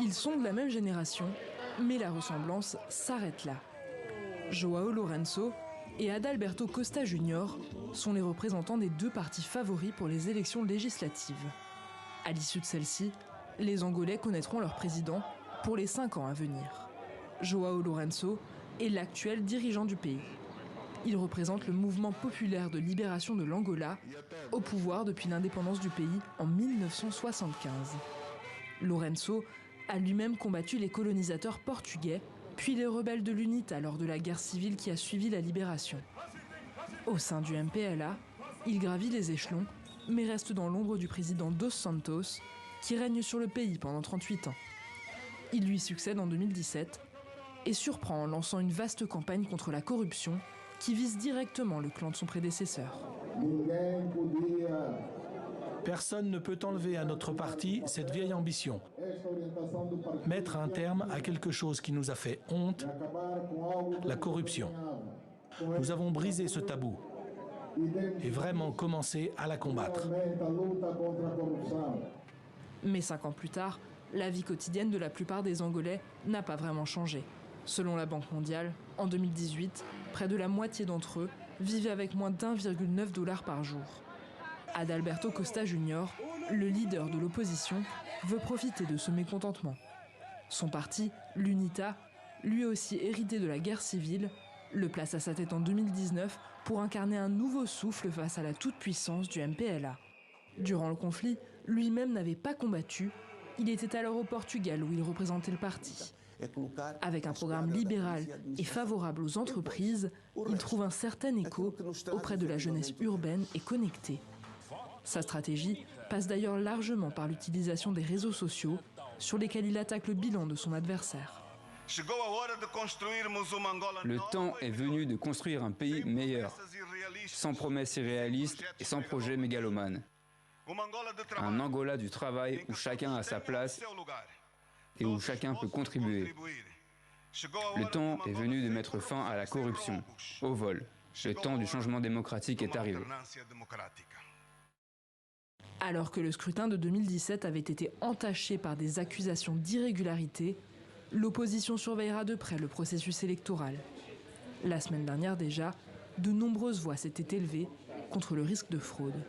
Ils sont de la même génération, mais la ressemblance s'arrête là. João Lourenço et Adalberto Costa Jr. sont les représentants des deux partis favoris pour les élections législatives. À l'issue de celle-ci, les Angolais connaîtront leur président pour les 5 ans à venir. João Lourenço est l'actuel dirigeant du pays. Il représente le mouvement populaire de libération de l'Angola, au pouvoir depuis l'indépendance du pays en 1975. Lourenço a lui-même combattu les colonisateurs portugais, puis les rebelles de l'UNITA lors de la guerre civile qui a suivi la libération. Au sein du MPLA, il gravit les échelons, mais reste dans l'ombre du président Dos Santos, qui règne sur le pays pendant 38 ans. Il lui succède en 2017 et surprend en lançant une vaste campagne contre la corruption qui vise directement le clan de son prédécesseur. Personne ne peut enlever à notre parti cette vieille ambition. Mettre un terme à quelque chose qui nous a fait honte, la corruption. Nous avons brisé ce tabou et vraiment commencé à la combattre. Mais 5 ans plus tard, la vie quotidienne de la plupart des Angolais n'a pas vraiment changé. Selon la Banque mondiale, en 2018, près de la moitié d'entre eux vivaient avec moins d'1,9 $ par jour. Adalberto Costa Jr., le leader de l'opposition, veut profiter de ce mécontentement. Son parti, l'UNITA, lui aussi hérité de la guerre civile, le place à sa tête en 2019 pour incarner un nouveau souffle face à la toute-puissance du MPLA. Durant le conflit, lui-même n'avait pas combattu. Il était alors au Portugal où il représentait le parti. Avec un programme libéral et favorable aux entreprises, il trouve un certain écho auprès de la jeunesse urbaine et connectée. Sa stratégie passe d'ailleurs largement par l'utilisation des réseaux sociaux, sur lesquels il attaque le bilan de son adversaire. Le temps est venu de construire un pays meilleur, sans promesses irréalistes et sans projet mégalomane. Un Angola du travail où chacun a sa place et où chacun peut contribuer. Le temps est venu de mettre fin à la corruption, au vol. Le temps du changement démocratique est arrivé. Alors que le scrutin de 2017 avait été entaché par des accusations d'irrégularité, l'opposition surveillera de près le processus électoral. La semaine dernière déjà, de nombreuses voix s'étaient élevées contre le risque de fraude.